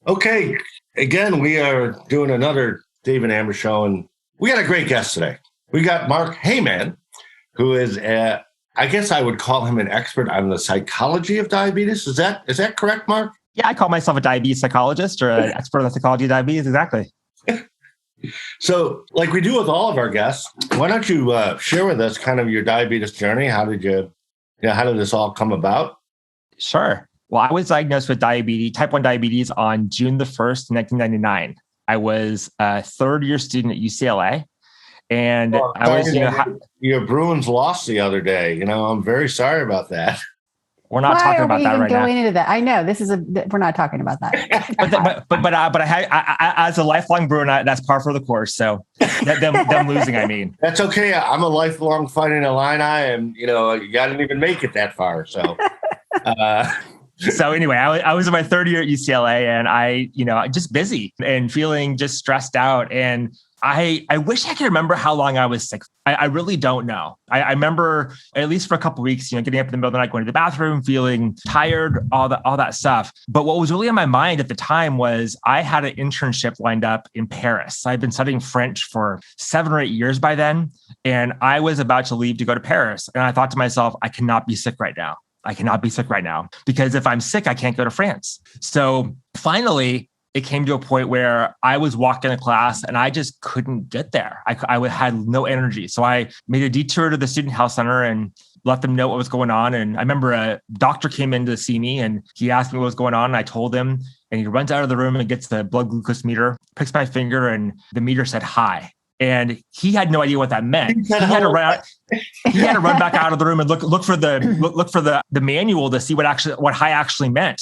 Okay, again, we are doing another Dave and Amber show, and we got a great guest today. We got Mark Heyman, who is, I guess I would call him an expert on the psychology of diabetes. Is that correct, Mark? Yeah, I call myself a diabetes psychologist or an expert on the psychology of diabetes. Exactly. So, like we do with all of our guests, why don't you share with us kind of your diabetes journey? How did how did this all come about? Sure. Well, I was diagnosed with type 1 diabetes on June the 1st, 1999. I was a third-year student at UCLA. And I was, your Bruins lost the other day. I'm very sorry about that. We're not talking about that right now. Going into that, I know we're not talking about that. but I as a lifelong Bruin, that's par for the course. So them losing, I mean, that's okay. I'm a lifelong Fighting Illini, and you didn't even make it that far. So, So anyway, I was in my third year at UCLA, and I just busy and feeling just stressed out. And I wish I could remember how long I was sick. I really don't know. I remember at least for a couple of weeks, getting up in the middle of the night, going to the bathroom, feeling tired, all that stuff. But what was really on my mind at the time was I had an internship lined up in Paris. I'd been studying French for 7 or 8 years by then, and I was about to leave to go to Paris. And I thought to myself, I cannot be sick right now. I cannot be sick right now because if I'm sick, I can't go to France. So finally, it came to a point where I was walking to class and I just couldn't get there. I had no energy. So I made a detour to the student health center and let them know what was going on. And I remember a doctor came in to see me and he asked me what was going on. And I told him, and he runs out of the room and gets the blood glucose meter, picks my finger, and the meter said high. And he had no idea what that meant. He had to run back out of the room and look for the manual to see what high actually meant.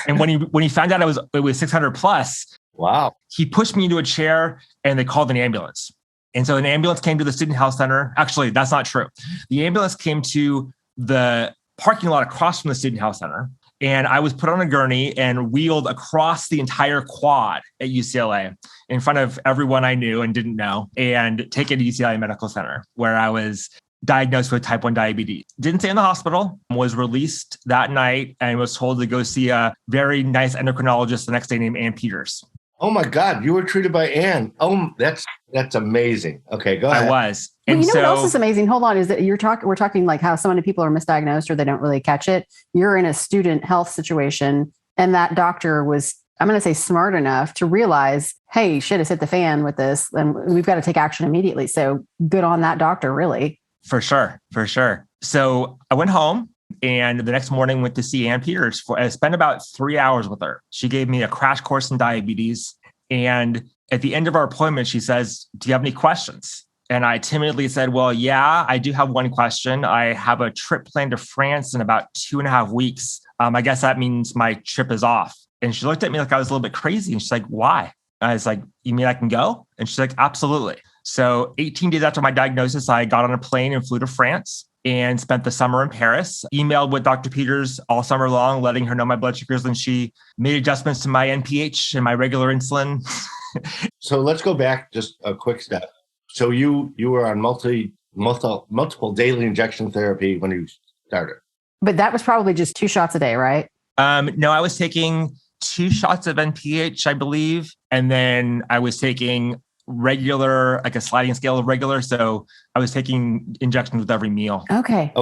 And when he found out it was 600 plus, wow, he pushed me into a chair and they called an ambulance. And so an ambulance came to the student health center. Actually, that's not true. The ambulance came to the parking lot across from the student health center. And I was put on a gurney and wheeled across the entire quad at UCLA in front of everyone I knew and didn't know, and taken to UCLA Medical Center, where I was diagnosed with type 1 diabetes. Didn't stay in the hospital, was released that night, and was told to go see a very nice endocrinologist the next day named Ann Peters. Oh my God, you were treated by Ann. Oh, that's amazing. Okay, go ahead. I was. Well, what else is amazing? Hold on, is that we're talking like how so many people are misdiagnosed or they don't really catch it. You're in a student health situation, and that doctor was, I'm going to say, smart enough to realize, hey, shit has hit the fan with this, and we've got to take action immediately. So good on that doctor, really. For sure. So I went home. And the next morning went to see Ann Peters. I spent about 3 hours with her. She gave me a crash course in diabetes. And at the end of our appointment, she says, do you have any questions? And I timidly said, well, yeah, I do have one question. I have a trip planned to France in about 2.5 weeks. I guess that means my trip is off. And she looked at me like I was a little bit crazy. And she's like, why? I was like, you mean I can go? And she's like, absolutely. So 18 days after my diagnosis, I got on a plane and flew to France and spent the summer in Paris, emailed with Dr. Peters all summer long, letting her know my blood sugars, and she made adjustments to my NPH and my regular insulin. So let's go back just a quick step. So you were on multiple daily injection therapy when you started. But that was probably just 2 shots a day, right? No, I was taking 2 shots of NPH, I believe. And then I was taking regular, like a sliding scale of regular. So I was taking injections with every meal. Okay.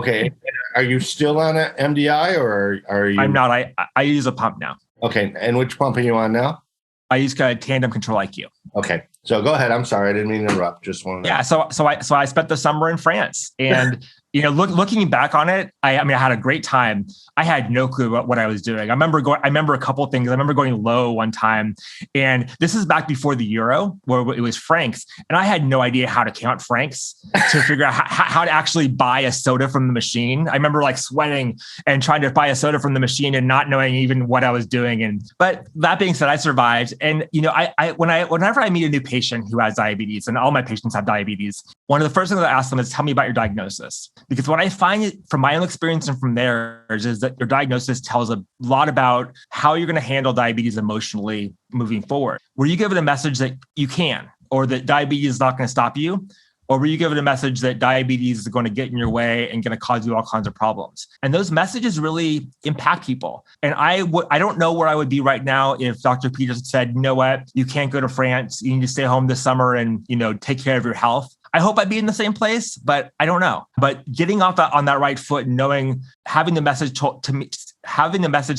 Are you still on an MDI or are you? I'm not. I use a pump now. Okay. And which pump are you on now? I use Tandem Control IQ. Okay. So go ahead. I'm sorry. I didn't mean to interrupt. Just wanted to... Yeah. So I spent the summer in France, and looking back on it, I had a great time. I had no clue about what I was doing. I remember a couple of things. I remember going low one time, and this is back before the euro, where it was francs, and I had no idea how to count francs to figure out how to actually buy a soda from the machine. I remember like sweating and trying to buy a soda from the machine and not knowing even what I was doing. But that being said, I survived. And whenever I meet a new patient who has diabetes, and all my patients have diabetes, one of the first things I ask them is, tell me about your diagnosis. Because what I find from my own experience and from theirs is that your diagnosis tells a lot about how you're going to handle diabetes emotionally moving forward. Were you given a message that you can, or that diabetes is not going to stop you? Or were you given a message that diabetes is going to get in your way and going to cause you all kinds of problems? And those messages really impact people. And I don't know where I would be right now if Dr. Peters said, you know what, you can't go to France. You need to stay home this summer and, take care of your health. I hope I'd be in the same place, but I don't know. But getting off on that right foot and knowing, having the message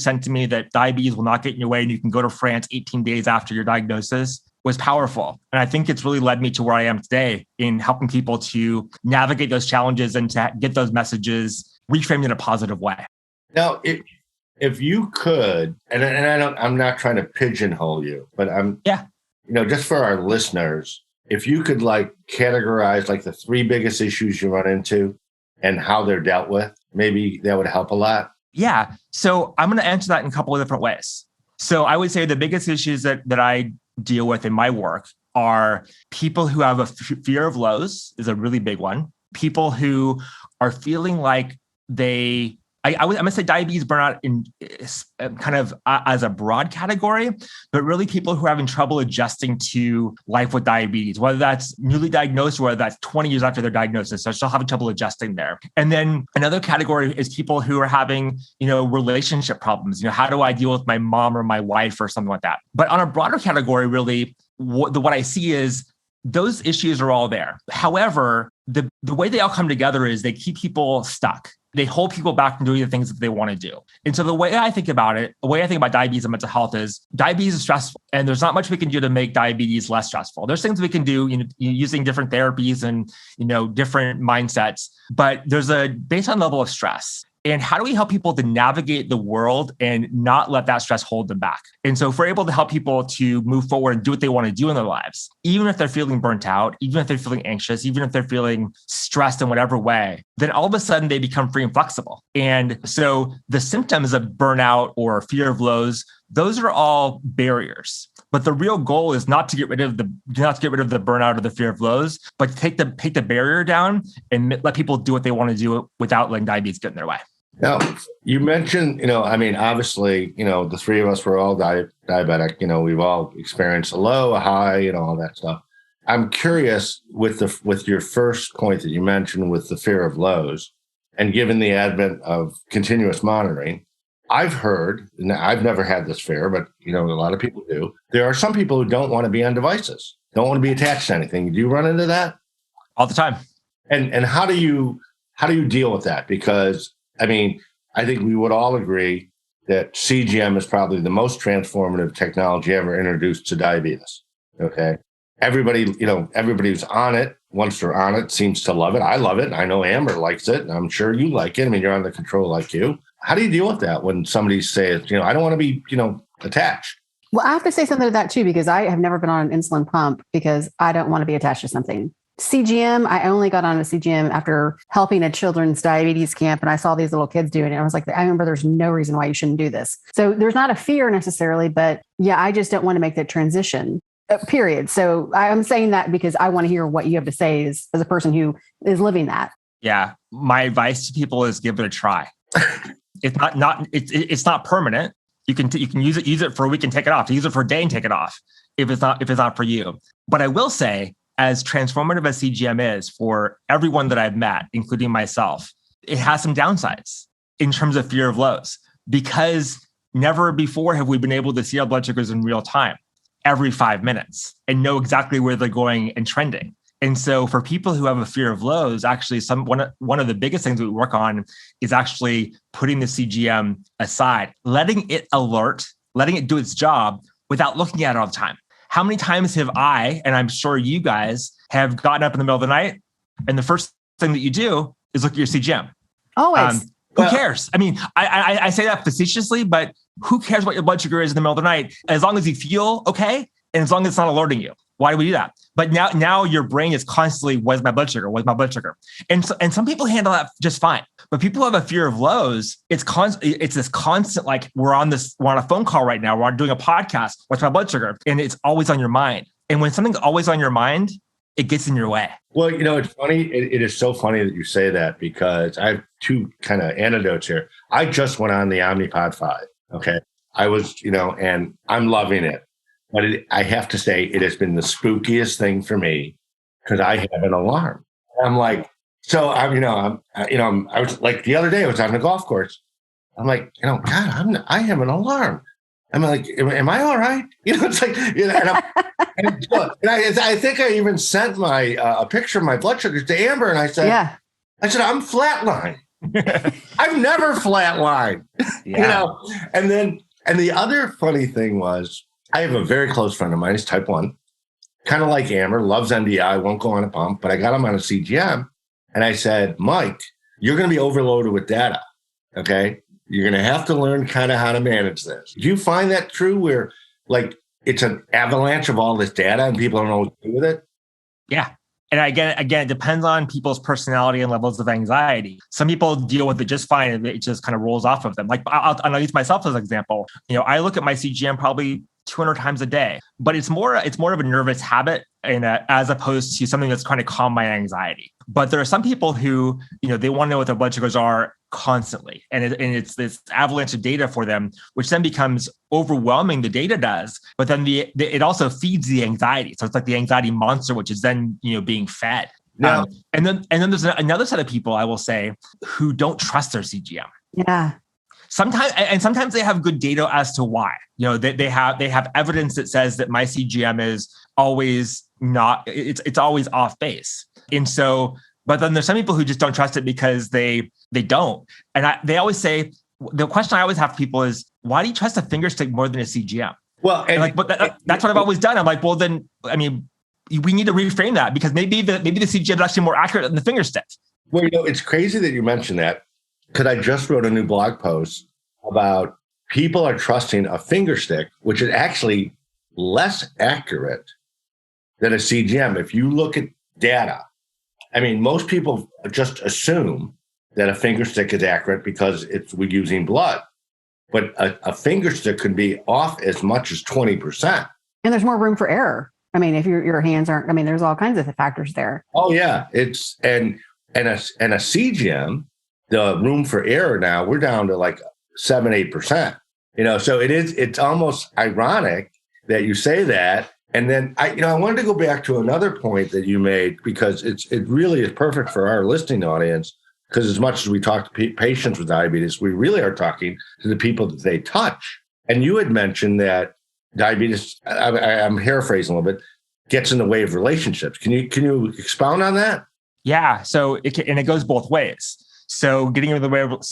sent to me that diabetes will not get in your way and you can go to France 18 days after your diagnosis was powerful. And I think it's really led me to where I am today in helping people to navigate those challenges and to get those messages reframed in a positive way. Now, if you could, and I'm not trying to pigeonhole you, but just for our listeners, if you could categorize the three biggest issues you run into and how they're dealt with, maybe that would help a lot. Yeah. So I'm going to answer that in a couple of different ways. So I would say the biggest issues that I deal with in my work are people who have a fear of lows is a really big one. People who are feeling like I'm going to say diabetes burnout in kind of as a broad category, but really people who are having trouble adjusting to life with diabetes, whether that's newly diagnosed or whether that's 20 years after their diagnosis. So still having trouble adjusting there. And then another category is people who are having, relationship problems. How do I deal with my mom or my wife or something like that? But on a broader category, really, what I see is those issues are all there. However, the way they all come together is they keep people stuck. They hold people back from doing the things that they want to do. And so the way I think about diabetes and mental health is diabetes is stressful, and there's not much we can do to make diabetes less stressful. There's things we can do, using different therapies and, different mindsets, but there's a baseline level of stress. And how do we help people to navigate the world and not let that stress hold them back? And so if we're able to help people to move forward and do what they want to do in their lives, even if they're feeling burnt out, even if they're feeling anxious, even if they're feeling stressed in whatever way, then all of a sudden they become free and flexible. And so the symptoms of burnout or fear of lows, those are all barriers. But the real goal is not to get rid of the burnout or the fear of lows, but to take the barrier down and let people do what they want to do without letting diabetes get in their way. Now, you mentioned, obviously, the three of us were all diabetic. We've all experienced a low, a high, all that stuff. I'm curious with your first point that you mentioned with the fear of lows, and given the advent of continuous monitoring, I've heard, and I've never had this fear, but a lot of people do. There are some people who don't want to be on devices, don't want to be attached to anything. Do you run into that? All the time. And how do you deal with that? Because I think we would all agree that CGM is probably the most transformative technology ever introduced to diabetes. Okay. Everybody who's on it, once they're on it, seems to love it. I love it. I know Amber likes it, and I'm sure you like it. You're on the control like you. How do you deal with that when somebody says, I don't want to be, attached? Well, I have to say something to that too, because I have never been on an insulin pump because I don't want to be attached to something. CGM, I only got on a CGM after helping a children's diabetes camp, and I saw these little kids doing it. I was like, I remember there's no reason why you shouldn't do this. So there's not a fear necessarily, but yeah, I just don't want to make that transition, period. So I'm saying that because I want to hear what you have to say as a person who is living that. Yeah. My advice to people is give it a try. It's not permanent. You can use it for a week and take it off. Use it for a day and take it off if it's not for you. But I will say, as transformative as CGM is for everyone that I've met, including myself, it has some downsides in terms of fear of lows, because never before have we been able to see our blood sugars in real time every 5 minutes and know exactly where they're going and trending. And so for people who have a fear of lows, actually one of the biggest things we work on is actually putting the CGM aside, letting it do its job without looking at it all the time. How many times have I, and I'm sure you guys, have gotten up in the middle of the night and the first thing that you do is look at your CGM? Always. Who cares? I say that facetiously, but who cares what your blood sugar is in the middle of the night, as long as you feel okay and as long as it's not alerting you? Why do we do that? But now your brain is constantly, what's my blood sugar? What's my blood sugar? And some people handle that just fine. But people who have a fear of lows, it's this constant, like we're on a phone call right now. We're doing a podcast. What's my blood sugar? And it's always on your mind. And when something's always on your mind, it gets in your way. Well, it's funny. It is so funny that you say that, because I have two kind of anecdotes here. I just went on the Omnipod 5. Okay. I was, and I'm loving it. But I have to say, it has been the spookiest thing for me, because I have an alarm. I'm like, so I was like the other day I was on the golf course. I'm like, God, I have an alarm. I'm like, am I all right? It's like, I think I even sent my a picture of my blood sugars to Amber, and I said, I'm flatline. I've never flatlined, And the other funny thing was, I have a very close friend of mine. He's type 1, kind of like Amber, loves MDI, won't go on a pump, but I got him on a CGM, and I said, Mike, you're going to be overloaded with data. Okay. You're going to have to learn kind of how to manage this. Do you find that true where like it's an avalanche of all this data and people don't know what to do with it? Yeah. And again, it depends on people's personality and levels of anxiety. Some people deal with it just fine and it just kind of rolls off of them. Like I'll use myself as an example. I look at my CGM probably 200 times a day, but it's more of a nervous habit as opposed to something that's trying to calm my anxiety. But there are some people who, they want to know what their blood sugars are constantly. And it's this avalanche of data for them, which then becomes overwhelming. The data does, but then it also feeds the anxiety. So it's like the anxiety monster, which is then, being fed. No. And then there's another set of people, I will say, who don't trust their CGM. Yeah. Sometimes they have good data as to why. They have evidence that says that my CGM is always it's always off base. And so, but then there's some people who just don't trust it because they don't. And they always say, the question I always have for people is, why do you trust a finger stick more than a CGM? Well, but that's what I've always done. I'm like, well, then, we need to reframe that because maybe the CGM is actually more accurate than the finger stick. Well, it's crazy that you mentioned that, because I just wrote a new blog post about people are trusting a finger stick, which is actually less accurate than a CGM. If you look at data, most people just assume that a finger stick is accurate because we're using blood, but a finger stick can be off as much as 20%. And there's more room for error. If your hands aren't, there's all kinds of factors there. Oh yeah. It's, and a CGM, the room for error now, we're down to like 7-8%. So it's almost ironic that you say that. And then I wanted to go back to another point that you made, because it really is perfect for our listening audience. Because as much as we talk to patients with diabetes, we really are talking to the people that they touch. And you had mentioned that diabetes, I'm paraphrasing a little bit, gets in the way of relationships. Can you expound on that? Yeah. So it goes both ways. So getting in the way of,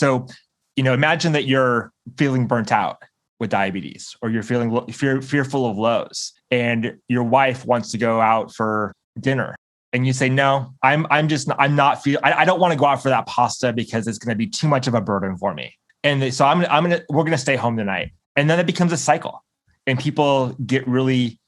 imagine that you're feeling burnt out with diabetes, or you're feeling fearful of lows, and your wife wants to go out for dinner. And you say, no, I don't want to go out for that pasta because it's going to be too much of a burden for me. And so we're going to stay home tonight. And then it becomes a cycle, and people get really,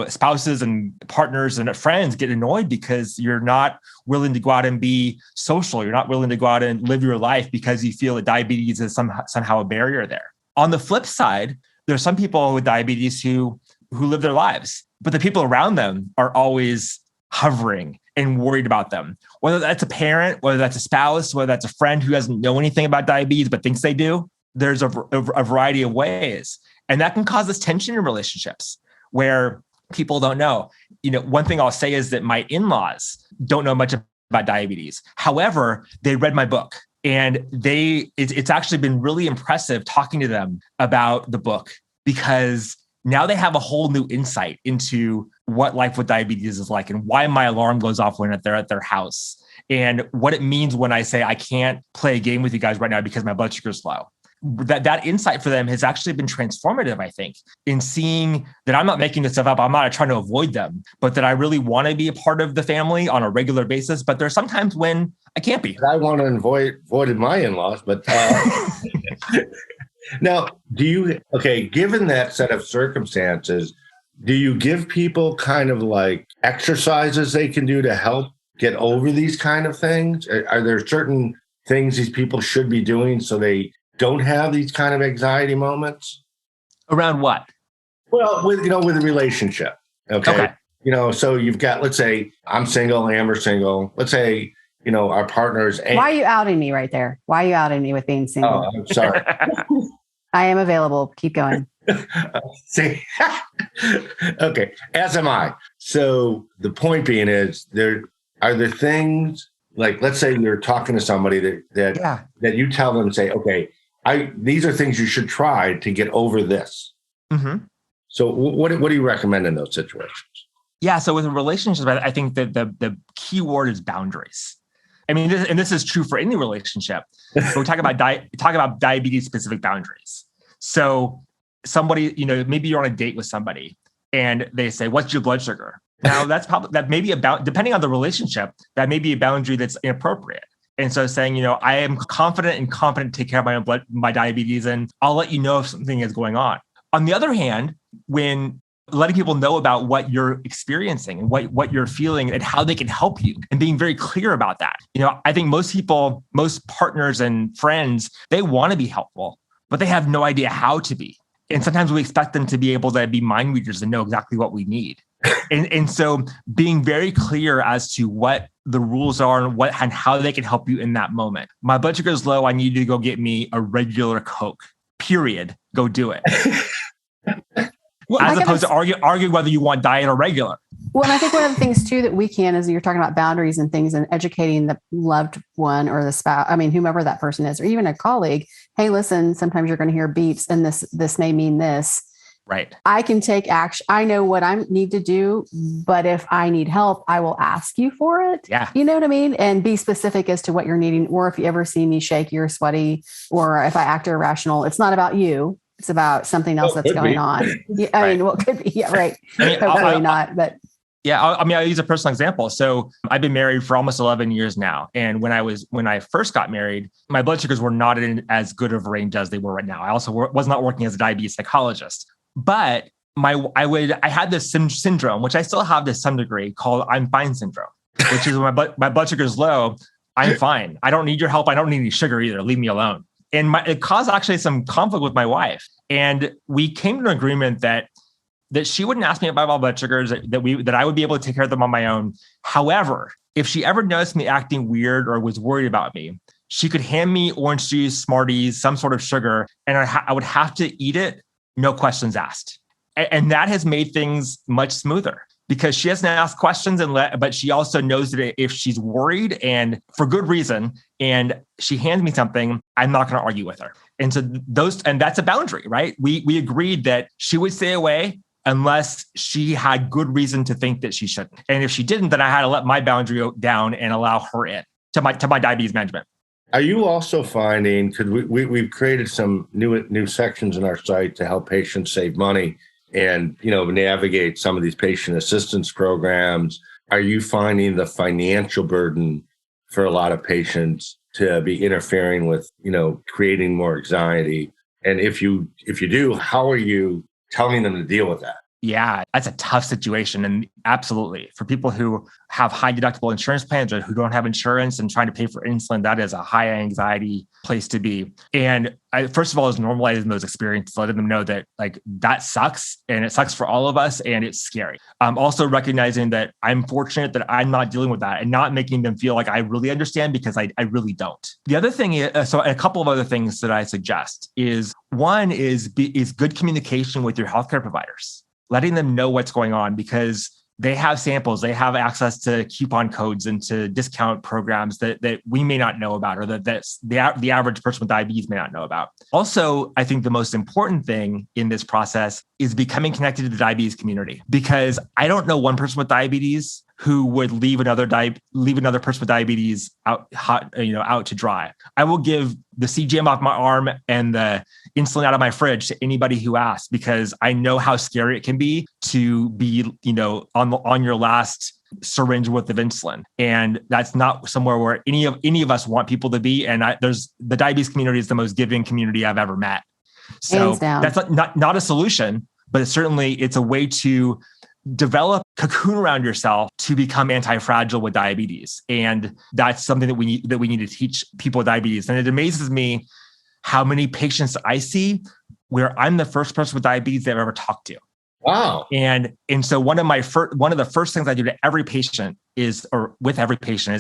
spouses and partners and friends get annoyed because you're not willing to go out and be social. You're not willing to go out and live your life because you feel that diabetes is somehow a barrier there. On the flip side, there's some people with diabetes who live their lives, but the people around them are always hovering and worried about them. Whether that's a parent, whether that's a spouse, whether that's a friend who doesn't know anything about diabetes but thinks they do, there's a variety of ways. And that can cause this tension in relationships where people don't know. One thing I'll say is that my in-laws don't know much about diabetes. However, they read my book, and it's actually been really impressive talking to them about the book, because now they have a whole new insight into what life with diabetes is like, and why my alarm goes off when they're at their house, and what it means when I say I can't play a game with you guys right now because my blood sugar is low. That insight for them has actually been transformative, I think, in seeing that I'm not making this stuff up. I'm not trying to avoid them, but that I really want to be a part of the family on a regular basis. But there's sometimes when I can't be. I want to avoid my in-laws, but now, given that set of circumstances, do you give people kind of like exercises they can do to help get over these kind of things? Are there certain things these people should be doing so they don't have these kind of anxiety moments? Around what? Well, with a relationship. Okay. So you've got, let's say I'm single, Amber's single. Let's say, our partners. Why are you outing me right there? Why are you outing me with being single? Oh, I'm sorry. I am available. Keep going. See, okay. As am I. So the point being is, are there things Like, let's say you're talking to somebody that you tell them, say, okay, these are things you should try to get over this. Mm-hmm. So what do you recommend in those situations? Yeah. So with a relationship, I think that the key word is boundaries. I mean, this is true for any relationship. But we talk about diabetes specific boundaries. So somebody, maybe you're on a date with somebody and they say, "What's your blood sugar?" Now that may be about, depending on the relationship, that may be a boundary that's inappropriate. And so saying, I am confident and competent to take care of my diabetes, and I'll let you know if something is going on. On the other hand, when letting people know about what you're experiencing and what you're feeling and how they can help you and being very clear about that. I think most partners and friends, they want to be helpful, but they have no idea how to be. And sometimes we expect them to be able to be mind readers and know exactly what we need. And so being very clear as to what the rules are and how they can help you in that moment. My blood sugar is low. I need you to go get me a regular Coke, period. Go do it. As opposed to argue whether you want diet or regular. Well, and I think one of the things too that we can, is you're talking about boundaries and things and educating the loved one or the spouse, whomever that person is, or even a colleague. Hey, listen, sometimes you're going to hear beeps and this may mean this. Right. I can take action. I know what I need to do, but if I need help, I will ask you for it. Yeah. You know what I mean? And be specific as to what you're needing. Or if you ever see me shaky or sweaty, or if I act irrational, it's not about you. It's about something else that's going on. Yeah, I mean, could be. Yeah, right. Hopefully not, but. Yeah. I'll use a personal example. So I've been married for almost 11 years now. And when I first got married, my blood sugars were not in as good of a range as they were right now. I also was not working as a diabetes psychologist, but I had this syndrome, which I still have to some degree, called I'm fine syndrome, which is when my blood sugar is low, I'm fine. I don't need your help. I don't need any sugar either. Leave me alone. And it caused actually some conflict with my wife. And we came to an agreement that she wouldn't ask me about my blood sugars, that I would be able to take care of them on my own. However, if she ever noticed me acting weird or was worried about me, she could hand me orange juice, Smarties, some sort of sugar, and I would have to eat it, no questions asked. And that has made things much smoother because she doesn't ask questions, but she also knows that if she's worried and for good reason, and she hands me something, I'm not going to argue with her. And so that's a boundary, right? We agreed that she would stay away unless she had good reason to think that she shouldn't. And if she didn't, then I had to let my boundary down and allow her in to my diabetes management. Are you also finding, because we've created some new sections in our site to help patients save money and, navigate some of these patient assistance programs. Are you finding the financial burden for a lot of patients to be interfering with, creating more anxiety? And if you do, how are you telling them to deal with that? Yeah, that's a tough situation. And absolutely, for people who have high deductible insurance plans or who don't have insurance and trying to pay for insulin, that is a high anxiety place to be. And first of all, is normalizing those experiences, letting them know that that sucks and it sucks for all of us and it's scary. Also recognizing that I'm fortunate that I'm not dealing with that and not making them feel like I really understand, because I really don't. The other thing is, so a couple of other things that I suggest is, one is good communication with your healthcare providers, letting them know what's going on, because they have samples, they have access to coupon codes and to discount programs that we may not know about, or that the average person with diabetes may not know about. Also, I think the most important thing in this process is becoming connected to the diabetes community, because I don't know one person with diabetes who would leave another person with diabetes out to dry. I will give the CGM off my arm and the insulin out of my fridge to anybody who asks, because I know how scary it can be to be, on your last syringe worth of insulin. And that's not somewhere where any of us want people to be. And the diabetes community is the most giving community I've ever met. So that's not a solution, but it's a way to develop cocoon around yourself to become anti-fragile with diabetes. And that's something that we need to teach people with diabetes. And it amazes me how many patients I see where I'm the first person with diabetes they've ever talked to. Wow. And so one of the first things I do to every patient is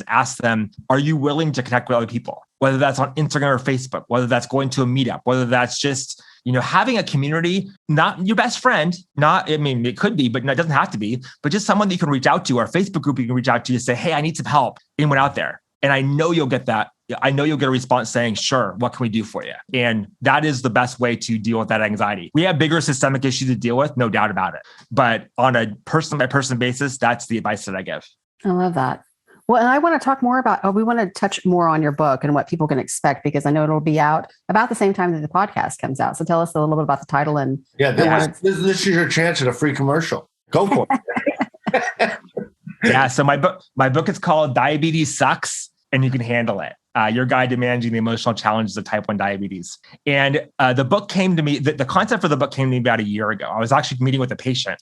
ask them, are you willing to connect with other people? Whether that's on Instagram or Facebook, whether that's going to a meetup, whether that's just, having a community, not your best friend, it could be, but it doesn't have to be, but just someone that you can reach out to, or a Facebook group you can reach out to say, hey, I need some help. Anyone out there? And I know you'll get that. I know you'll get a response saying, sure, what can we do for you? And that is the best way to deal with that anxiety. We have bigger systemic issues to deal with, no doubt about it. But on a person by person basis, that's the advice that I give. I love that. Well, and I want to talk more about, we want to touch more on your book and what people can expect, because I know it'll be out about the same time that the podcast comes out. So tell us a little bit about the title and. This is your chance at a free commercial. Go for it. Yeah. So my book is called Diabetes Sucks and You Can Handle It. Your Guide to Managing the Emotional Challenges of Type 1 Diabetes. And the book came to me, the concept for the book came to me about a year ago. I was actually meeting with a patient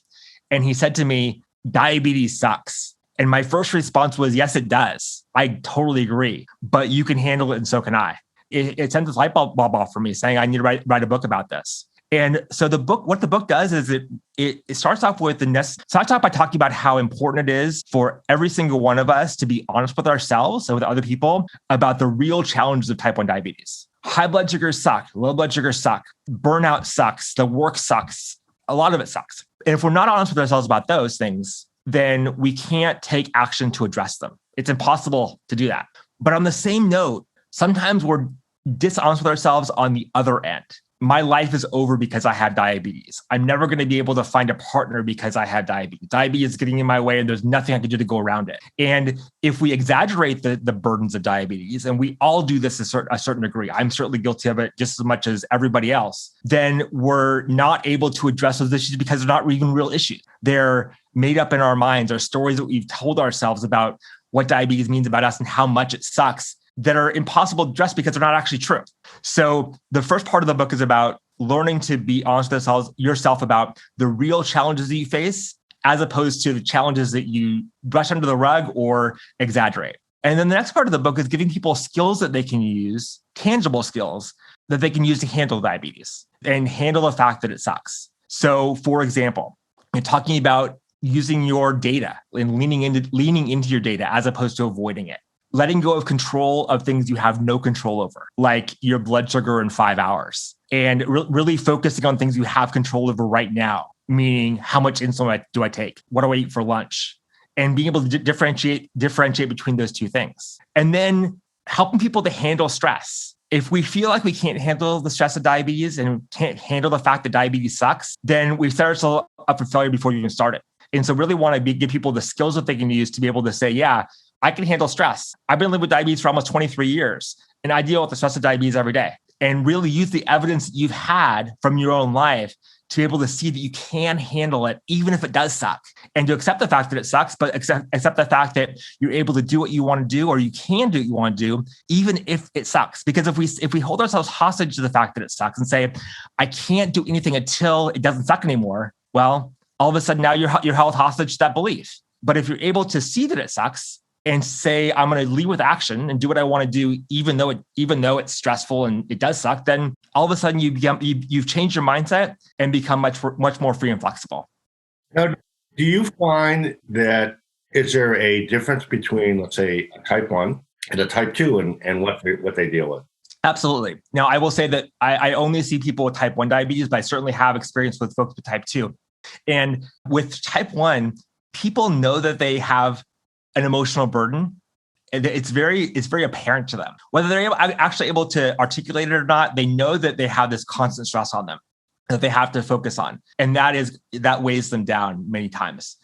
and he said to me, diabetes sucks. And my first response was, yes, it does. I totally agree, but you can handle it and so can I. It sent this light bulb off for me saying, I need to write a book about this. And so what the book does is it starts off with starts off by talking about how important it is for every single one of us to be honest with ourselves and with other people about the real challenges of type 1 diabetes. High blood sugars suck, low blood sugars suck, burnout sucks, the work sucks, a lot of it sucks. And if we're not honest with ourselves about those things, then we can't take action to address them. It's impossible to do that. But on the same note, sometimes we're dishonest with ourselves on the other end. My life is over because I have diabetes. I'm never going to be able to find a partner because I have diabetes. Diabetes is getting in my way and there's nothing I can do to go around it. And if we exaggerate the burdens of diabetes, and we all do this to a certain degree, I'm certainly guilty of it just as much as everybody else, then we're not able to address those issues because they're not even real issues. They're made up in our minds, or stories that we've told ourselves about what diabetes means about us and how much it sucks, that are impossible to address because they're not actually true. So the first part of the book is about learning to be honest with yourself about the real challenges that you face, as opposed to the challenges that you brush under the rug or exaggerate. And then the next part of the book is giving people skills that they can use, tangible skills that they can use to handle diabetes and handle the fact that it sucks. So for example, you're talking about using your data and leaning into your data as opposed to avoiding it. Letting go of control of things you have no control over, like your blood sugar in 5 hours, and really focusing on things you have control over right now, meaning how much insulin do I take? What do I eat for lunch? And being able to differentiate between those two things. And then helping people to handle stress. If we feel like we can't handle the stress of diabetes and can't handle the fact that diabetes sucks, then we've set ourselves up for failure before we even start it. And so really want to give people the skills that they can use to be able to say, yeah, I can handle stress. I've been living with diabetes for almost 23 years, and I deal with the stress of diabetes every day. And really use the evidence that you've had from your own life to be able to see that you can handle it, even if it does suck. And to accept the fact that it sucks, but accept the fact that you're able to do what you want to do, or you can do what you want to do, even if it sucks. Because if we hold ourselves hostage to the fact that it sucks and say, I can't do anything until it doesn't suck anymore, well, all of a sudden now you're held hostage to that belief. But if you're able to see that it sucks, and say, I'm going to lead with action and do what I want to do, even though it's stressful and it does suck, then all of a sudden you've changed your mindset and become much more free and flexible. Now, do you find that, is there a difference between, let's say, a type 1 and a type 2 and what they deal with? Absolutely. Now, I will say that I only see people with type 1 diabetes, but I certainly have experience with folks with type 2. And with type 1, people know that they have an emotional burden. It's very apparent to them. Whether they're actually able to articulate it or not, they know that they have this constant stress on them that they have to focus on. And that weighs them down many times.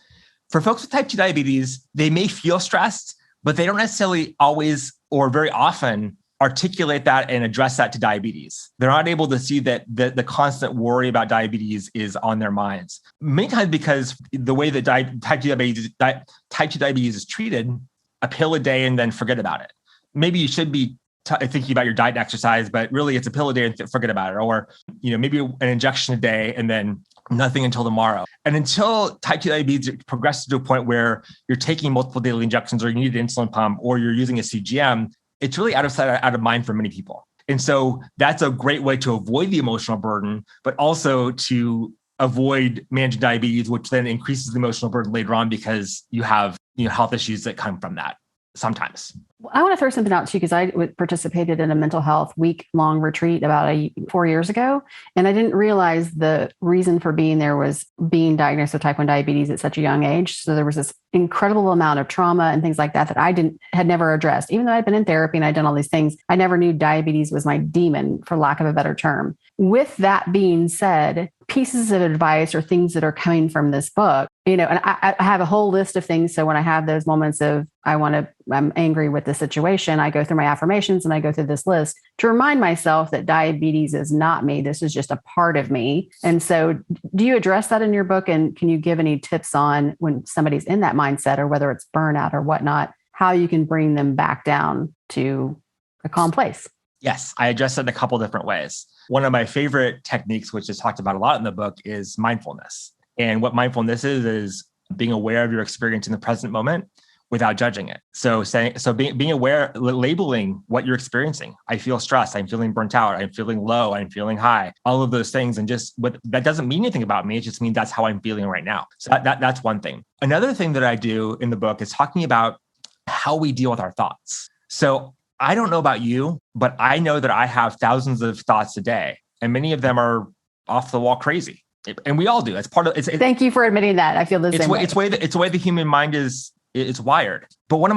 For folks with type 2 diabetes, they may feel stressed, but they don't necessarily always or very often articulate that and address that to diabetes. They're not able to see that the constant worry about diabetes is on their minds. Many times because the way that type 2 diabetes is treated, a pill a day and then forget about it. Maybe you should be thinking about your diet and exercise, but really it's a pill a day and forget about it. Or maybe an injection a day and then nothing until tomorrow. And until type 2 diabetes progresses to a point where you're taking multiple daily injections, or you need an insulin pump, or you're using a CGM, it's really out of sight, out of mind for many people. And so that's a great way to avoid the emotional burden, but also to avoid managing diabetes, which then increases the emotional burden later on because you have health issues that come from that. sometimes. I want to throw something out too, because I participated in a mental health week-long retreat about 4 years ago. And I didn't realize the reason for being there was being diagnosed with type 1 diabetes at such a young age. So there was this incredible amount of trauma and things like that I had never addressed. Even though I'd been in therapy and I'd done all these things, I never knew diabetes was my demon, for lack of a better term. With that being said, pieces of advice or things that are coming from this book, and I have a whole list of things. So when I have those moments of I'm angry with the situation, I go through my affirmations and I go through this list to remind myself that diabetes is not me. This is just a part of me. And so do you address that in your book? And can you give any tips on when somebody's in that mindset, or whether it's burnout or whatnot, how you can bring them back down to a calm place? Yes, I address it in a couple different ways. One of my favorite techniques, which is talked about a lot in the book, is mindfulness. And what mindfulness is being aware of your experience in the present moment without judging it. So being aware, labeling what you're experiencing. I feel stressed. I'm feeling burnt out. I'm feeling low. I'm feeling high. All of those things. And that doesn't mean anything about me. It just means that's how I'm feeling right now. So that's one thing. Another thing that I do in the book is talking about how we deal with our thoughts. So I don't know about you, but I know that I have thousands of thoughts a day, and many of them are off the wall crazy. And we all do. It's part of it. Thank you for admitting that. I feel the same way. It's the way the human mind is wired. But one of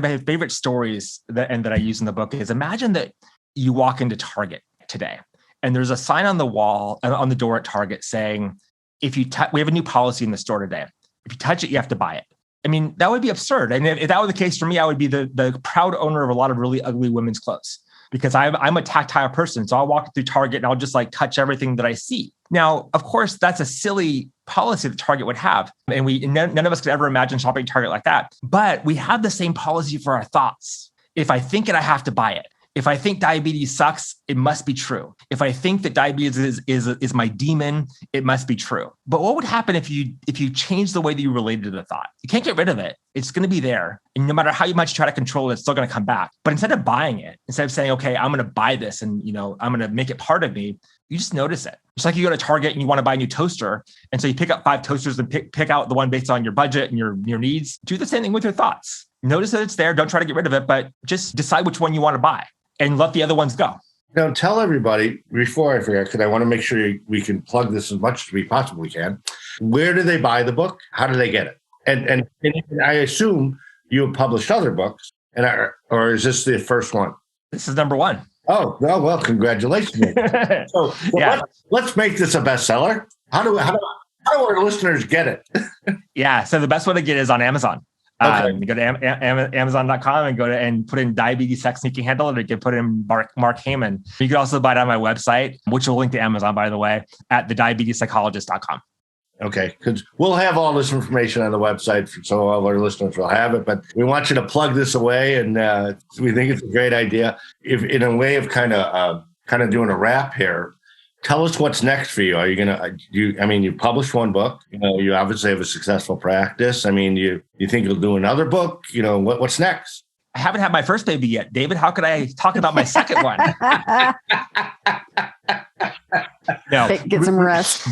my favorite stories that I use in the book is, imagine that you walk into Target today, and there's a sign on the wall, on the door at Target saying, we have a new policy in the store today. If you touch it, you have to buy it. I mean, that would be absurd. And if that were the case for me, I would be the proud owner of a lot of really ugly women's clothes, because I'm a tactile person. So I'll walk through Target and I'll just touch everything that I see. Now, of course, that's a silly policy that Target would have. And none of us could ever imagine shopping at Target like that. But we have the same policy for our thoughts. If I think it, I have to buy it. If I think diabetes sucks, it must be true. If I think that diabetes is my demon, it must be true. But what would happen if you change the way that you related to the thought? You can't get rid of it. It's going to be there. And no matter how much you try to control it, it's still going to come back. But instead of buying it, instead of saying, okay, I'm going to buy this and I'm going to make it part of me, you just notice it. It's like you go to Target and you want to buy a new toaster. And so you pick up 5 toasters and pick out the one based on your budget and your needs. Do the same thing with your thoughts. Notice that it's there. Don't try to get rid of it, but just decide which one you want to buy and let the other ones go. Now, tell everybody, before I forget, because I want to make sure we can plug this as much as we possibly can. Where do they buy the book? How do they get it? And I assume you have published other books, or is this the first one? This is number 1. Oh, well, congratulations. So yeah. Let's make this a bestseller. How do our listeners get it? Yeah, so the best way to get it is on Amazon. Okay. You go to Amazon.com and put in diabetes sex and you can handle it, or you can put in Mark Heyman. You can also buy it on my website, which will link to Amazon, by the way, at thediabetespsychologist.com. Okay, because we'll have all this information on the website, so all our listeners will have it. But we want you to plug this away, and we think it's a great idea. If in a way of kind of doing a wrap here, tell us what's next for you. Are you going to, you published one book, you obviously have a successful practice. I mean, you think you'll do another book? What's next? I haven't had my first baby yet. David, how could I talk about my second one? No, get some rest.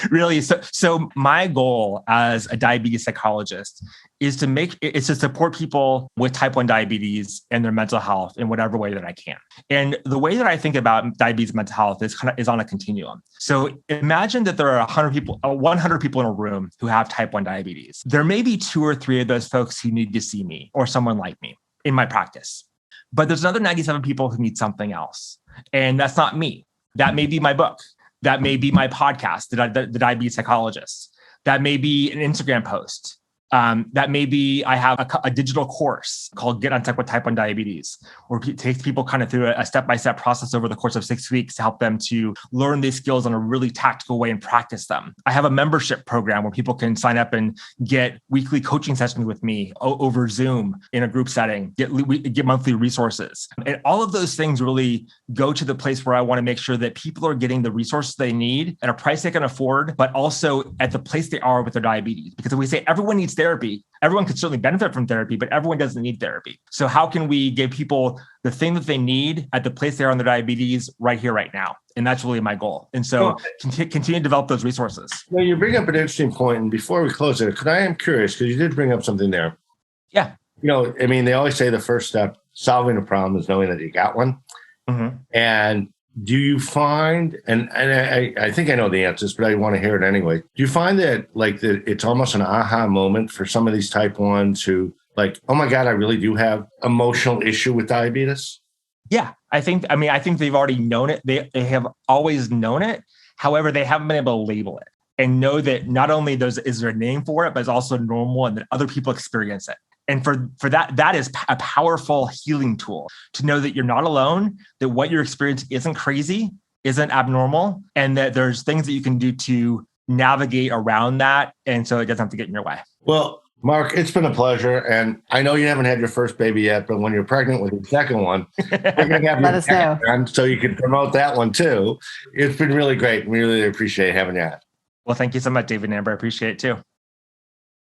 Really. So my goal as a diabetes psychologist is to support people with type 1 diabetes and their mental health in whatever way that I can. And the way that I think about diabetes and mental health is on a continuum. So imagine that there are 100 people in a room who have type 1 diabetes. There may be 2 or 3 of those folks who need to see me or someone like me in my practice. But there's another 97 people who need something else. And that's not me. That may be my book. That may be my podcast, the Diabetes Psychologist. That may be an Instagram post. That may be I have a digital course called Get Unstuck with Type 1 Diabetes, where it takes people kind of through a step-by-step process over the course of 6 weeks to help them to learn these skills in a really tactical way and practice them. I have a membership program where people can sign up and get weekly coaching sessions with me over Zoom in a group setting, get monthly resources. And all of those things really go to the place where I want to make sure that people are getting the resources they need at a price they can afford, but also at the place they are with their diabetes. Because if we say everyone needs therapy, everyone could certainly benefit from therapy, but everyone doesn't need therapy. So how can we give people the thing that they need at the place they are on their diabetes right here, right now? And that's really my goal. And so continue to develop those resources. Well, you bring up an interesting point. And before we close it, because I am curious, because you did bring up something there. Yeah. I mean, they always say the first step solving a problem is knowing that you got one. Mm-hmm. And do you find, and I think I know the answers, but I want to hear it anyway. Do you find that it's almost an aha moment for some of these type 1s who like, oh my God, I really do have emotional issue with diabetes? Yeah, I think they've already known it. They have always known it. However, they haven't been able to label it and know that not only is there a name for it, but it's also normal and that other people experience it. And for that is a powerful healing tool to know that you're not alone, that what you're experiencing isn't crazy, isn't abnormal, and that there's things that you can do to navigate around that. And so it doesn't have to get in your way. Well, Mark, it's been a pleasure. And I know you haven't had your first baby yet, but when you're pregnant with your second one, we're going to have Let us know. on so you can promote that one too. It's been really great. We really appreciate having you on. Well, thank you so much, David and Amber. I appreciate it too.